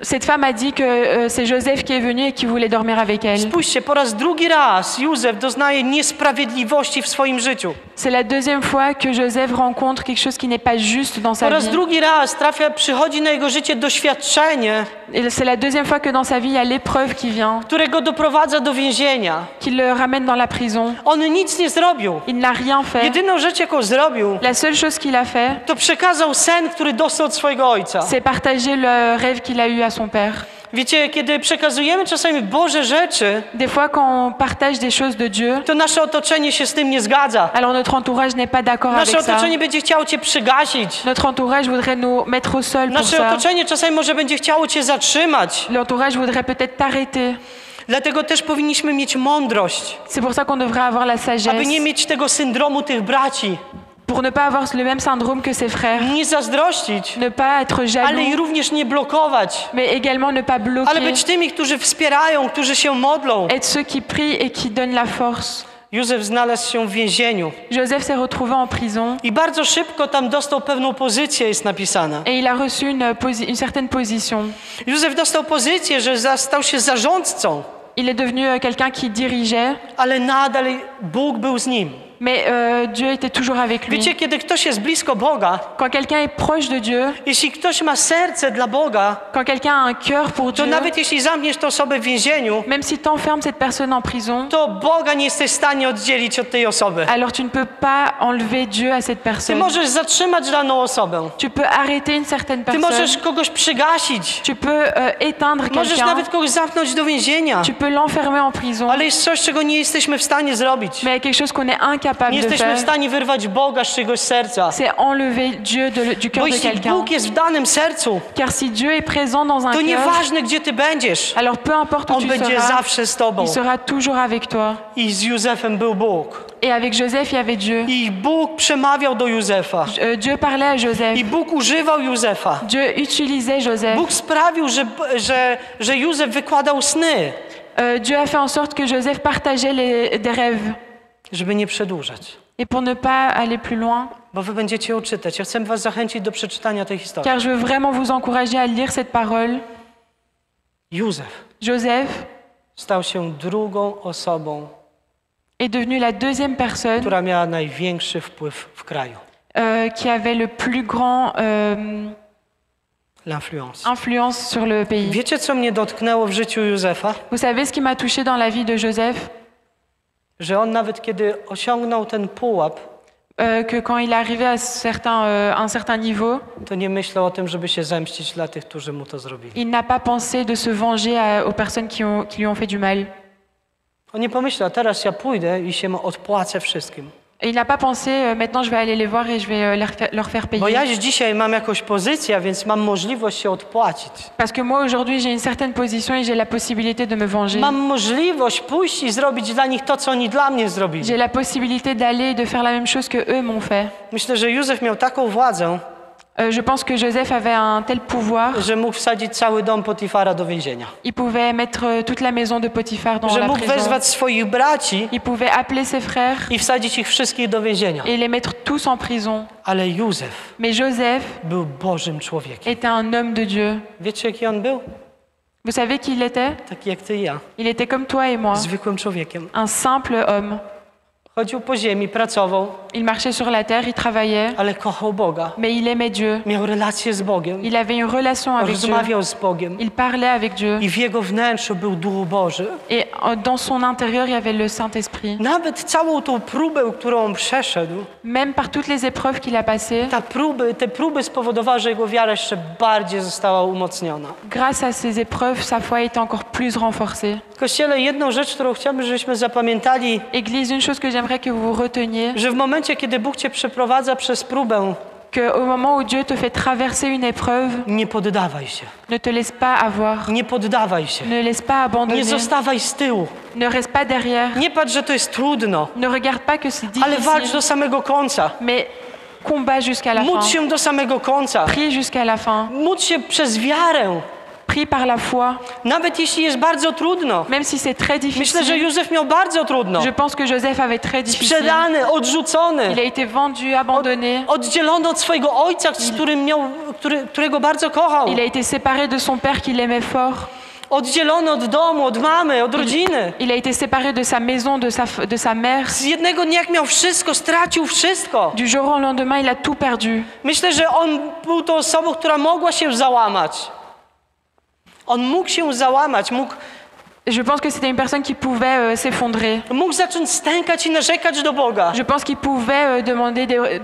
Cette femme a dit que c'est Joseph qui est venu et qui voulait dormir avec elle. Spójrzcie, po raz drugi raz Józef doznaje niesprawiedliwości w swoim życiu. C'est la deuxième fois que Joseph rencontre quelque chose qui n'est pas juste dans Po sa raz vie. drugi raz przychodzi na jego życie doświadczenie, Et c'est la deuxième fois que dans sa vie, il y a l'épreuve qui vient, które go doprowadza do więzienia. qui le ramène dans la prison. On nic nie zrobił. Il n'a rien fait. Jedyną rzecz, jaką zrobił, La seule chose qu'il a fait, to przekazał sen, który dostał od swojego ojca. c'est partager le rêve qu'il a eu à son père. Wiecie, kiedy przekazujemy czasami Boże rzeczy, Des fois, quand on partage des choses de Dieu, to nasze otoczenie się z tym nie zgadza. alors notre entourage n'est pas d'accord Nasze avec ça. otoczenie będzie chciało cię przygasić. Notre entourage voudrait nous mettre au sol pour Nasze ça. otoczenie czasami może będzie chciało cię zatrzymać. L'entourage voudrait peut-être t'arrêter. Dlatego też powinniśmy mieć mądrość, C'est pour ça qu'on devrait avoir la aby sagesse, nie mieć tego syndromu tych braci. pour ne pas avoir le même syndrome que ses frères, Nie zazdrościć, ne pas être ale i jaloux, również nie blokować. mais également ne pas Ale bloquer, być tymi, którzy wspierają, którzy się modlą. être ceux qui prient et qui donnent la force. Józef znalazł się w więzieniu Joseph s'est retrouvé en prison i bardzo szybko tam dostał pewną pozycję, jest napisane. et il a reçu une certaine position. Józef dostał pozycję, że stał się zarządcą, Il est devenu quelqu'un qui dirigeait, ale nadal Bóg był z nim. mais Dieu était toujours avec lui. Wiecie, kiedy ktoś jest blisko Boga, Quand quelqu'un est proche de Dieu, jeśli ktoś ma serce dla Boga, quand quelqu'un a un cœur pour to Dieu, nawet jeśli zamkniesz tę osobę w więzieniu, même si tu enfermes cette personne en prison, to Boga nie jesteś w stanie oddzielić od tej osoby. alors tu ne peux pas enlever Dieu à cette Ty personne. możesz zatrzymać daną osobę. Tu peux arrêter une certaine Ty personne. możesz kogoś przygasić. Tu peux éteindre Możesz quelqu'un. nawet kogoś zamknąć do więzienia. Tu peux l'enfermer en prison. Ale jest coś, czego nie jesteśmy w stanie zrobić. Mais il y a quelque chose qu'on est incapable Nie de jesteśmy w faire. stanie wyrwać Boga z czyjegoś serca. C'est enlever Dieu du Bo cœur de jeśli quelqu'un. Bóg jest w danym sercu, Car si Dieu est présent dans un to cœur, nieważne, gdzie ty będziesz, alors peu importe où On tu będzie seras, zawsze z tobą. il sera toujours avec toi. I z Józefem był Bóg. Et avec Joseph, il y avait Dieu. I Bóg przemawiał do Józefa. Dieu parlait à Joseph. I Bóg używał Józefa. Dieu utilisait Joseph. Bóg sprawił, że Józef wykładał sny, Dieu a fait en sorte que Joseph partageait des rêves. żeby nie przedłużać. Et pour ne pas aller plus loin, Bo wy będziecie ją czytać. Ja chcę was zachęcić do przeczytania tej historii. car je veux vraiment vous encourager à lire cette parole. Józef Joseph stał się drugą osobą, est devenu la deuxième personne która miała największy wpływ w kraju. qui avait le plus grand L'influence. influence sur le pays. Wiecie, co mnie dotknęło w życiu Józefa? Vous savez ce qui m'a touché dans la vie de Joseph? Że on nawet kiedy osiągnął ten pułap, Que quand il est arrivé à un certain niveau, to nie myślał o tym, żeby się zemścić dla tych, którzy mu to zrobili. il n'a pas pensé de se venger aux personnes qui lui ont fait du mal. On nie pomyślał, teraz ja pójdę i się odpłacę wszystkim. Et il n'a pas pensé, maintenant je vais aller les voir et je vais leur faire Bo payer. ja dzisiaj mam jakąś pozycję, więc mam możliwość się odpłacić. Parce que moi aujourd'hui j'ai une certaine position et j'ai la possibilité de me venger. Mam możliwość pójść i zrobić dla nich to, co oni dla mnie zrobili. J'ai la possibilité d'aller et de faire la même chose que eux m'ont fait. Myślę, że Józef miał taką władzę, Je pense que Joseph avait un tel pouvoir, że mógł wsadzić cały dom Potifara do więzienia. il pouvait mettre toute la maison de Potiphar dans Że la mógł prison. wezwać swoich braci Il pouvait appeler ses frères i wsadzić ich wszystkich do więzienia. et les mettre tous en prison. Ale Józef Mais Joseph był Bożym człowiekiem. était un homme de Dieu. Wiecie, jaki on był? Vous savez qui il était? Taki jak ty i ja. Il était comme toi et moi, Zwykłym człowiekiem. un simple homme. Chodził po ziemi, pracował. Il marchait sur la terre, il travaillait, ale kochał Boga. mais il aimait Dieu. Miał relację z Bogiem, Il avait une relation avec Dieu. rozmawiał z Bogiem Il parlait avec Dieu. i w jego wnętrzu był Duch Boży. Et dans son intérieur, il y avait le Saint-Esprit. Nawet całą tą próbę, którą on przeszedł, Même par toutes les épreuves qu'il a passées, te próby spowodowały, że jego wiara jeszcze bardziej została umocniona. grâce à ces épreuves, sa foi était encore plus renforcée. Kościele, jedną rzecz, którą chciałbym, żebyśmy zapamiętali, Église, une chose que j'aimerais que vous reteniez, że w momencie, kiedy Bóg cię przeprowadza przez próbę, qu'au moment où Dieu te fait traverser une épreuve, nie poddawaj się. ne te laisse pas avoir, Nie poddawaj się. ne laisse pas Nie abandonner, zostawaj z tyłu. ne reste pas derrière, Nie patrz, że to jest trudno, ne regarde pas que c'est ale walcz difficile, do samego końca. mais combat jusqu'à la Módl fin, się do samego końca. prie jusqu'à la fin, Módl się przez wiarę. prie par la foi, Nawet jeśli jest bardzo trudno. même si c'est très Myślę, że difficile. Józef miał bardzo trudno. Je pense que Joseph avait très difficile. Sprzedany, odrzucony, Il a été vendu, abandonné. oddzielony od swojego ojca, z którym którego bardzo kochał. Il a été séparé de son père qu'il aimait fort. Oddzielony od domu, od mamy, od rodziny. Il a été séparé de sa maison, de sa mère. Z jednego dnia, jak miał wszystko, stracił wszystko. Du jour au lendemain, il a tout perdu. Myślę, że on był tą osobą, która mogła się załamać. On mógł się załamać, Je pense que c'était une personne qui pouvait s'effondrer. mógł zacząć stękać i narzekać do Boga. Je pense qu'il pouvait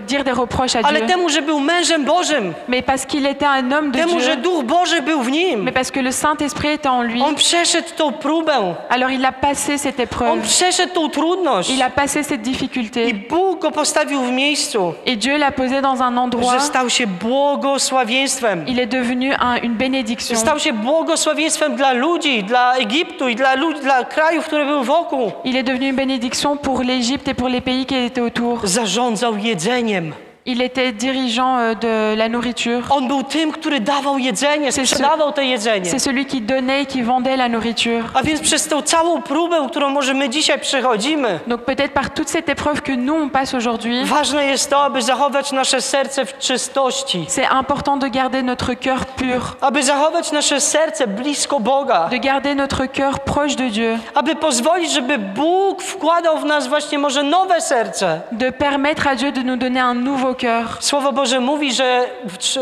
dire des reproches à Ale Dieu. temu, że był mężem Bożym, Mais parce qu'il était un homme de temu, że Dieu, Duch Boży był w nim, mais parce que le Saint-Esprit était en lui, on przeszedł tą próbę, alors il a passé cette on épreuve. przeszedł tą trudność Il a passé cette i difficulté. Bóg go postawił w miejscu, Et Dieu l'a posé dans un endroit. że stał się błogosławieństwem. Il est devenu une bénédiction. Stał się błogosławieństwem dla ludzi, dla Egiptu i dla ludzi, dla krajów, które były wokół. Il est devenu une bénédiction pour l'Égypte et pour les pays qui étaient autour. Zarządzał jedzeniem. Il était dirigeant de la nourriture. On był tym, który dawał jedzenie, sprzedawał to jedzenie. C'est celui qui donnait et qui vendait la nourriture. A więc przez tą całą próbę, którą może my dzisiaj przechodzimy, Donc peut-être par toute cette épreuve que nous on passe aujourd'hui, ważne jest to, aby zachować nasze serce w czystości, c'est important de garder notre cœur pur, aby zachować nasze serce blisko Boga, de garder notre cœur proche de Dieu, aby pozwolić, żeby Bóg wkładał w nas właśnie może nowe serce. de permettre à Dieu de nous donner un nouveau cœur. Słowo Boże mówi, że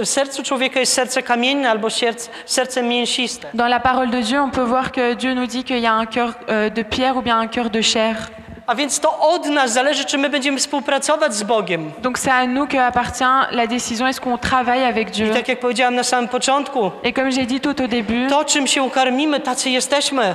w sercu człowieka jest serce kamienne albo serce mięsiste. Dans la parole de Dieu, on peut voir que Dieu nous dit qu'il y a un cœur de pierre ou bien un cœur de chair. A więc to od nas zależy, czy my będziemy współpracować z Bogiem. Donc c'est à nous que appartient la décision, est-ce qu'on travaille avec Dieu? I tak jak powiedziałam na samym początku, Et comme j'ai dit tout au début, to czym się karmimy, tacy jesteśmy.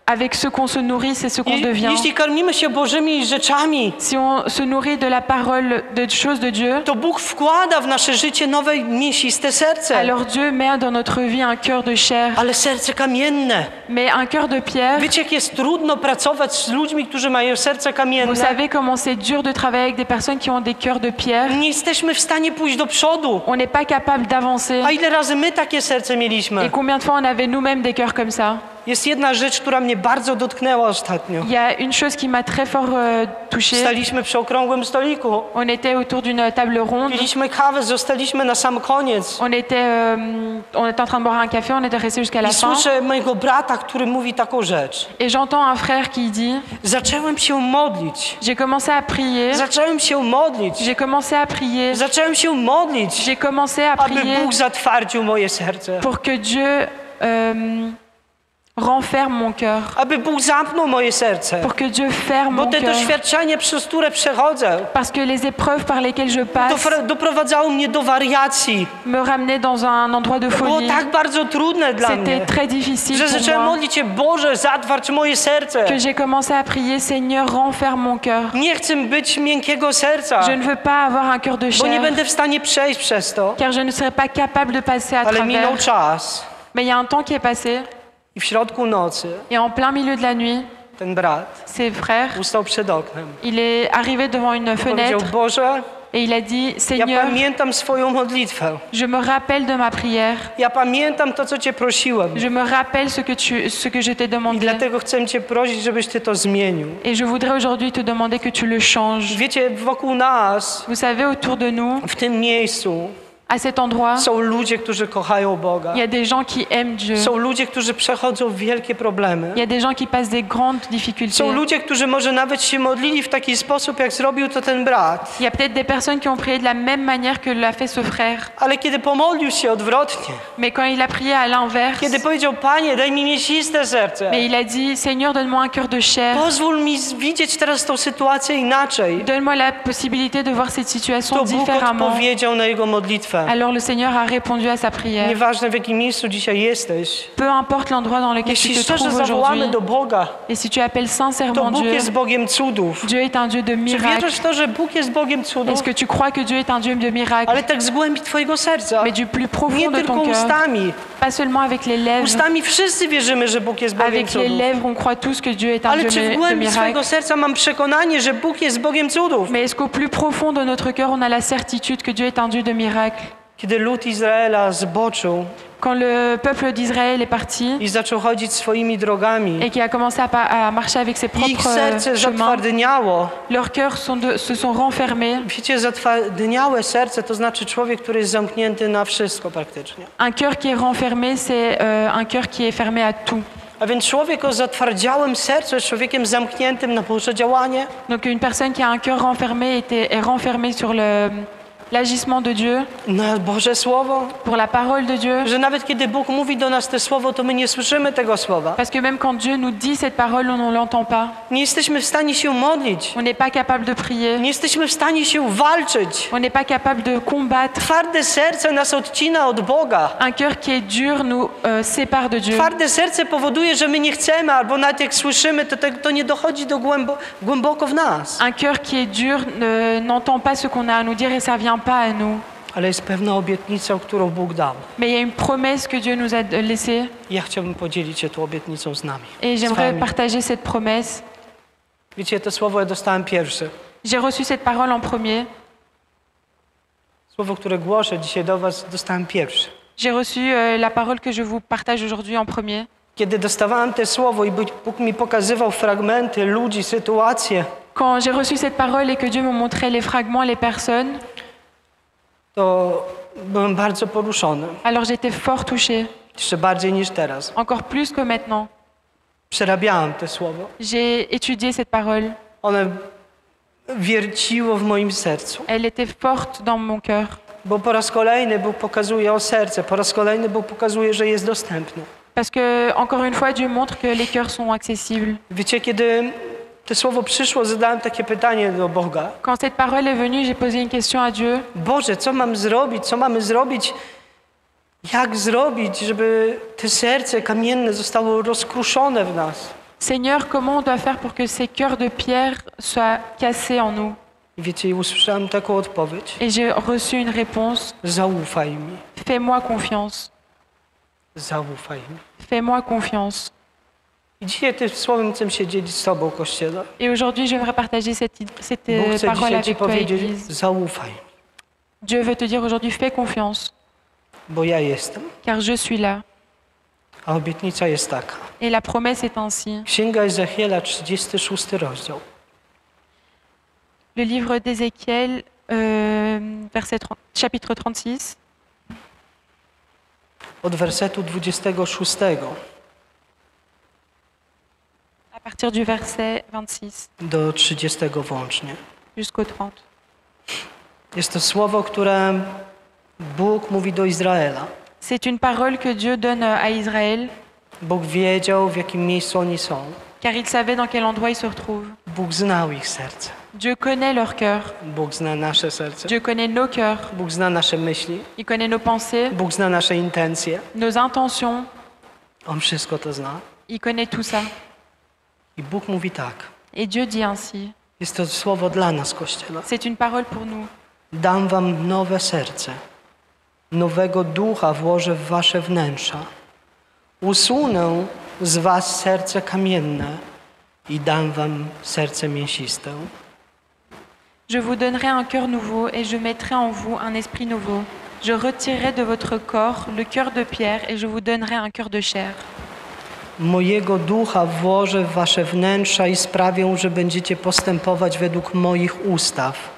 avec ce qu'on se nourrit, c'est ce qu'on devient. Jeśli karmimy się Bożymi rzeczami, Si on se nourrit de la parole, de choses de Dieu, to Bóg wkłada w nasze życie nowe, mięsiste serce. alors Dieu met dans notre vie un cœur de chair, Ale serce kamienne. mais un cœur de pierre. Wiecie, jak jest trudno pracować z ludźmi, którzy mają serce kamienne? Vous savez comment c'est dur de travailler avec des personnes qui ont des cœurs de pierre. Nie jesteśmy w stanie pójść do przodu. On n'est pas capable d'avancer. A ile razy my takie serce Et mieliśmy? combien de fois on avait nous-mêmes des cœurs comme ça? Jest jedna rzecz, która mnie bardzo dotknęła ostatnio. Il y a une chose qui m'a très fort touchée. Staliśmy przy okrągłym stoliku. On était autour d'une table ronde. Piliśmy kawę, zostaliśmy na sam koniec. On était en train de boire un café, on était resté jusqu'à la I fin. słyszę mojego brata, który mówi taką rzecz. Et j'entends un frère qui dit, Zacząłem się modlić. j'ai commencé à prier, Zacząłem się modlić. j'ai commencé à prier, Zacząłem się modlić, j'ai commencé à aby prier Bóg zatwardził moje serce. pour que Dieu renferme mon cœur, Aby Bóg zamknął moje serce. pour que Dieu ferme Bo mon te cœur. doświadczenia, przez które przechodzę, Parce que les épreuves par lesquelles je passe doprowadzało mnie do wariacji. me ramenaient dans un endroit de Było folie. tak bardzo trudne dla mnie, C'était très difficile że pour zacząłem moi, modlić się, Boże, zatwarć moje serce. que j'ai commencé à prier, Seigneur, renferme mon cœur. Nie chcę być miękkiego serca, Je ne veux pas avoir un cœur de bo nie chair, będę w stanie przejść przez to. car je ne serais pas capable de passer à Ale minął travers. czas Mais il y a un temps qui est passé, i w środku nocy et en plein milieu de la nuit, ten brat ses frères, ustał przed oknem. il est arrivé devant une Powiedział, fenêtre Boże, et il a dit, ja Seigneur, pamiętam swoją modlitwę. je me rappelle de ma prière, Ja pamiętam to, co Cię prosiłem. je me rappelle ce que je t'ai I demandé. dlatego chcę Cię prosić, żebyś Ty to zmienił. Et je voudrais aujourd'hui te demander que tu le changes. Wiecie, wokół nas, Vous savez, autour de nous, w tym miejscu, À cet endroit, Są ludzie, którzy kochają Boga. il y a des gens qui aiment Dieu. Są ludzie, którzy przechodzą wielkie problemy. Il y a des gens qui passent des grandes difficultés. Są ludzie, którzy może nawet się modlili w taki sposób, jak zrobił to ten brat. Il y a peut-être des personnes qui ont prié de la même manière que l'a fait ce frère. Ale kiedy pomodlił się odwrotnie, Mais quand il a prié à l'inverse, kiedy powiedział, Panie, daj mi mięsiste serce, mais il a dit, Seigneur, donne-moi un cœur de chair. pozwól mi widzieć teraz tą sytuację inaczej, Donne-moi la possibilité de voir cette situation to Bóg différemment. odpowiedział na jego modlitwę. Alors le Seigneur a répondu à sa prière. Nieważne, w jakim miejscu dzisiaj jesteś, Peu importe l'endroit dans lequel tu jeśli te szczerze trouves zawołamy aujourd'hui, do Boga, et si tu appelles to sincèrement Bóg Dieu, jest Bogiem cudów. Dieu est un Dieu de Czy miracles. wierzysz w to, że Bóg jest Bogiem cudów? Est-ce que tu crois que Dieu est un Dieu de miracles, Ale tak z głębi twojego serca, mais du plus nie profond de tylko ton cœur, ustami. pas seulement avec les lèvres. Ustami wszyscy wierzymy, że Bóg jest Bogiem Avec les cudów. lèvres, on croit tous que Dieu est un Ale Dieu czy w de głębi swojego miracles. serca mam przekonanie, że Bóg jest Bogiem cudów? Mais est-ce qu'au plus profond de notre cœur, on a la certitude que Dieu est un Dieu de miracles? Kiedy lud Izraela zboczył Quand le peuple d'Israël est parti i zaczął chodzić swoimi drogami, et qui a commencé à marcher avec ses ich propres serce chemins, zatwardniało. leurs cœurs se sont renfermés. Wiecie, zatwardyniałe serce to znaczy człowiek, który jest zamknięty na wszystko praktycznie. Un cœur qui est renfermé, c'est un cœur qui est fermé à tout. A więc człowiek o zatwardziałym sercu jest człowiekiem zamkniętym na Boże działanie, Donc une personne qui a un cœur renfermé est renfermée sur l'agissement de Dieu, na Boże Słowo, pour la parole de Dieu. że nawet kiedy Bóg mówi do nas te słowo, to my nie słyszymy tego słowa. Parce que même quand Dieu nous dit cette parole, on ne l'entend pas. Nie jesteśmy w stanie się modlić. On n'est pas capable de prier. Nie jesteśmy w stanie się walczyć. On n'est pas capable de combattre. Twarde serce nas odcina od Boga. Un cœur qui est dur nous sépare de Dieu. Twarde serce powoduje, że my nie chcemy, albo nawet jak słyszymy, to nie dochodzi do głęboko w nas. Un cœur qui est dur n'entend pas ce qu'on a à nous dire et ça vient pas à nous. Ale jest pewna obietnica, którą Bóg dał. Mais il y a une promesse que Dieu nous a laissée I ja chciałbym podzielić się tą obietnicą z nami. et z j'aimerais wami. partager cette promesse. Wiecie, to słowo ja dostałem pierwsze. J'ai reçu cette parole en premier. Słowo, które głoszę dzisiaj do was, dostałem pierwsze. J'ai reçu la parole que je vous partage aujourd'hui en premier. Kiedy dostawałem te słowo i Bóg mi pokazywał fragmenty ludzi, sytuacje, Quand j'ai reçu cette parole et que Dieu me montrait les fragments, les personnes, to byłem bardzo poruszony. alors j'étais fort touchée, Jeszcze bardziej niż teraz. encore plus que maintenant. Przerabiałem te słowo. J'ai étudié cette parole. One wierciło w moim sercu. Elle était forte dans mon cœur. Bo po raz kolejny Bóg pokazuje o serce, po raz kolejny Bóg pokazuje, że jest dostępny. Parce que, encore une fois, Dieu montre que les cœurs sont accessibles. Wiecie, kiedy to słowo przyszło, zadałem takie pytanie do Boga. Quand cette parole est venue, j'ai posé une question à Dieu. Boże, co mam zrobić? Co mamy zrobić? Jak zrobić, żeby te serce kamienne zostało rozkruszone w nas? Seigneur, comment on doit faire pour que ces cœurs de pierre soient cassés en nous? I wiecie, i usłyszałem taką odpowiedź. Et j'ai reçu une réponse. Zaufaj mi. Fais-moi confiance. Zaufaj mi. Fais-moi confiance. I dzisiaj tym słowem chcę się dzielić z Tobą, Kościele. Et aujourd'hui, j'aimerais partager cette Bóg chce parole dzisiaj avec Ci toi, powiedzieć, Église. zaufaj, Dieu veut te dire aujourd'hui, fais confiance, bo ja jestem. car je suis là. A obietnica jest taka. Et la promesse est ainsi. Księga Ezechiela, 36 rozdział. Le livre d'Ézéchiel, chapitre 36, Od wersetu 26 à partir du verset 26 do 30 włącznie. jusqu'au 30. Jest to słowo, które Bóg mówi do Izraela. C'est une parole que Dieu donne à Israël, Bóg wiedział, w jakim miejscu oni są. car il savait dans quel endroit ils se retrouvent. Bóg znał ich serce. Dieu connaît leur cœur. Bóg zna nasze serce. Dieu connaît nos cœurs. Bóg zna nasze myśli. Il connaît nos pensées, Bóg zna nasze intencje. nos intentions. On wszystko to zna. Il connaît tout ça. I Bóg mówi tak. Et Dieu dit ainsi. Jest to słowo dla nas, Kościele. C'est une parole pour nous. Dam wam nowe serce. Nowego ducha włożę w wasze wnętrza. Usunę z was serce kamienne i dam wam serce mięsiste. Je vous donnerai un cœur nouveau et je mettrai en vous un esprit nouveau. Je retirerai de votre corps le cœur de pierre et je vous donnerai un cœur de chair. Mojego ducha włożę w wasze wnętrza i sprawię, że będziecie postępować według moich ustaw.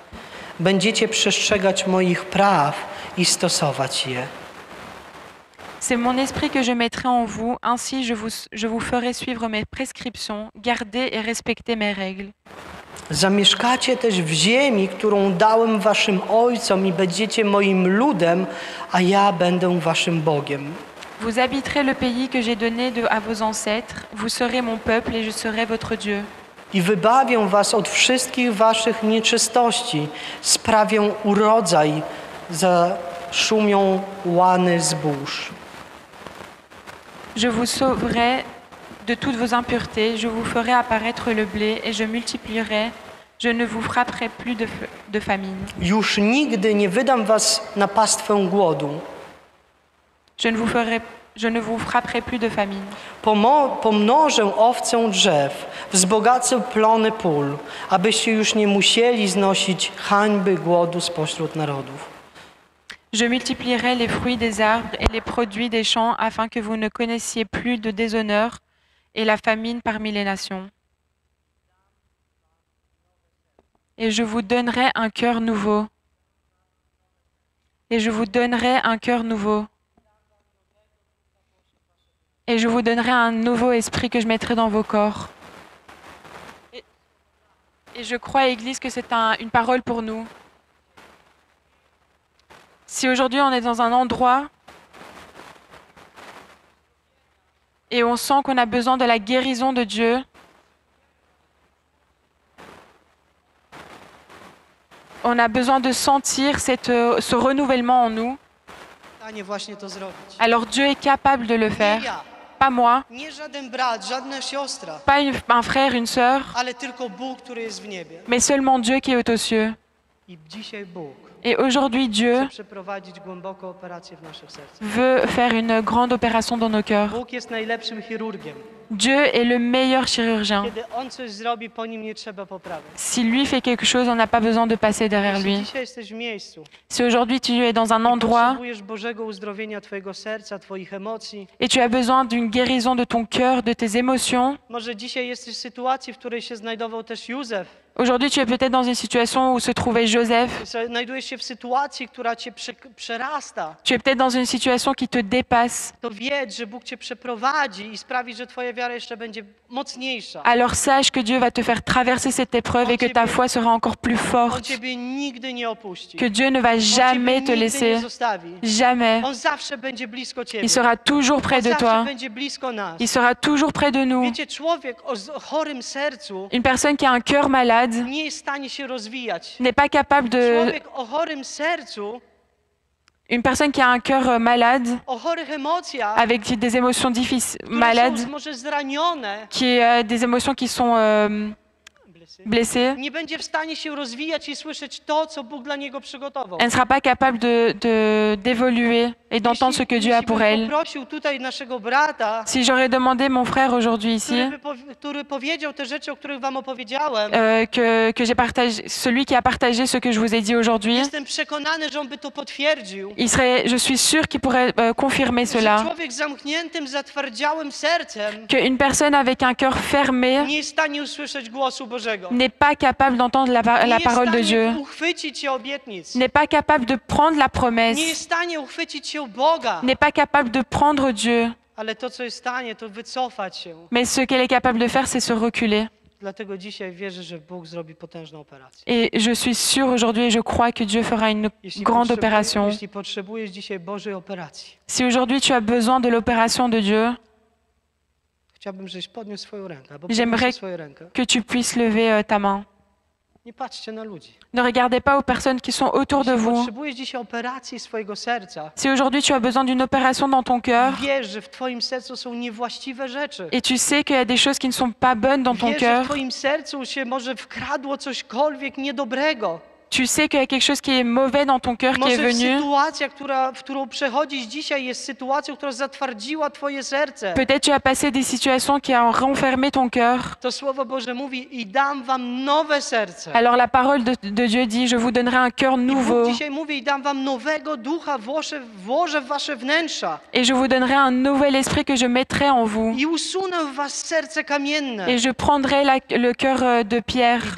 będziecie przestrzegać moich praw i stosować je. C'est mon esprit que je mettrai en vous, ainsi je vous ferai suivre mes prescriptions, garder et respecter mes règles. Zamieszkacie też w ziemi, którą dałem waszym ojcom i będziecie moim ludem, a ja będę waszym Bogiem. Vous habiterez le pays que j'ai donné à vos ancêtres, vous serez mon peuple et je serai votre Dieu. I wybawię was od wszystkich waszych nieczystości, sprawię urodzaj, zaszumią łany zbóż. Je vous sauverai de toutes vos impuretés, je vous ferai apparaître le blé et je multiplierai, je ne vous frapperai plus de famine. Już nigdy nie wydam was na pastwę głodu. Je ne vous frapperai plus de famine. Pomnożę owcę drzew, wzbogacę plony pól, abyście już nie musieli znosić hańby głodu spośród narodów. Je multiplierai les fruits des arbres et les produits des champs afin que vous ne connaissiez plus de déshonneur et la famine parmi les nations. Et je vous donnerai un cœur nouveau. Et je vous donnerai un cœur nouveau. Et je vous donnerai un nouveau esprit que je mettrai dans vos corps. Et je crois, Église, que c'est une parole pour nous. Si aujourd'hui on est dans un endroit et on sent qu'on a besoin de la guérison de Dieu, on a besoin de sentir ce renouvellement en nous, alors Dieu est capable de le faire. Pas moi, pas un frère, une sœur, mais seulement Dieu qui est aux cieux. Et aujourd'hui, Dieu veut faire une grande opération dans nos cœurs. Dieu est le meilleur chirurgien. Si lui fait quelque chose, on n'a pas besoin de passer derrière lui. Si aujourd'hui tu es dans un endroit et tu as besoin d'une guérison de ton cœur, de tes émotions, aujourd'hui, tu es peut-être dans une situation où se trouvait Joseph. Tu es peut-être dans une situation qui te dépasse. Alors sache que Dieu va te faire traverser cette épreuve et que ta foi sera encore plus forte. Que Dieu ne va jamais te laisser. Jamais. Il sera toujours près de toi. Il sera toujours près de nous. Une personne qui a un cœur malade n'est pas capable de... Une personne qui a un cœur malade, avec des émotions difficiles, malades, qui a des émotions qui sont blessée, elle ne sera pas capable d'évoluer et d'entendre ce que Dieu a pour elle. Si j'aurais demandé mon frère aujourd'hui ici, que j'ai partagé, celui qui a partagé ce que je vous ai dit aujourd'hui, je suis sûre qu'il pourrait confirmer cela. Qu'une personne avec un cœur fermé n'est pas capable d'entendre la parole de Dieu, n'est pas capable de prendre la promesse, n'est pas capable de prendre Dieu. Mais ce qu'elle est capable de faire, c'est se reculer. Et je suis sûre aujourd'hui et je crois que Dieu fera une grande opération. Si aujourd'hui tu as besoin de l'opération de Dieu, j'aimerais que tu puisses lever ta main. Ne regardez pas aux personnes qui sont autour de vous. Si aujourd'hui tu as besoin d'une opération dans ton cœur et tu sais qu'il y a des choses qui ne sont pas bonnes dans ton cœur, tu sais qu'il y a quelque chose qui est mauvais dans ton cœur qui est venu. Peut-être tu as passé des situations qui ont renfermé ton cœur. Alors la parole de Dieu dit, je vous donnerai un cœur nouveau. Et je vous donnerai un nouvel esprit que je mettrai en vous. Et je prendrai le cœur de pierre.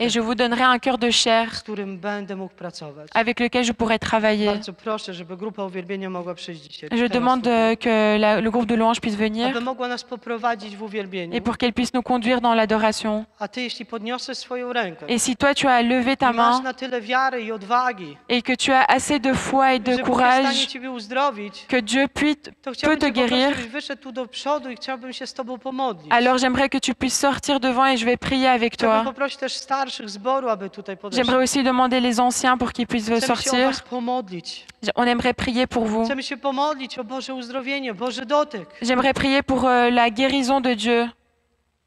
Et je vous donnerai un cœur cœur de chair z którym będę mógł pracować. avec lequel je pourrais travailler. Bardzo proszę, żeby grupa uwielbienia mogła przyjść dzisiaj. Je teraz demande tutaj. que le groupe de louange puisse venir Aby mogła nas poprowadzić w uwielbieniu. et pour qu'elle puisse nous conduire dans l'adoration. A ty, jeśli podniosłeś swoją rękę Et si toi tu as levé ta i masz main na tyle wiary i odwagi, et que tu as assez de foi et de że Bóg jest w stanie courage ciebie uzdrowić, que Dieu to peut chciałbym te cię poprosić, guérir, żebyś wyszedł tu do przodu i chciałbym się z tobą pomodlić. alors j'aimerais que tu puisses sortir devant et je vais prier avec Chciałbym toi. poprosić też starszych zboru, aby tutaj podeszli. J'aimerais aussi demander les anciens pour qu'ils puissent Chcemy się o sortir. was pomodlić. On aimerait prier pour vous. Chcemy się pomodlić o Boże uzdrowienie, Boży dotyk. J'aimerais prier pour la guérison de Dieu.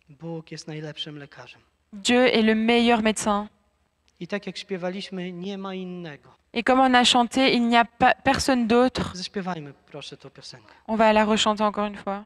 Bóg jest najlepszym lekarzem. Dieu est le meilleur médecin. I tak jak śpiewaliśmy, nie ma innego. Et comme on a chanté, il n'y a pas personne d'autre. Zaśpiewajmy proszę tę piosenkę. On va la rechanter encore une fois.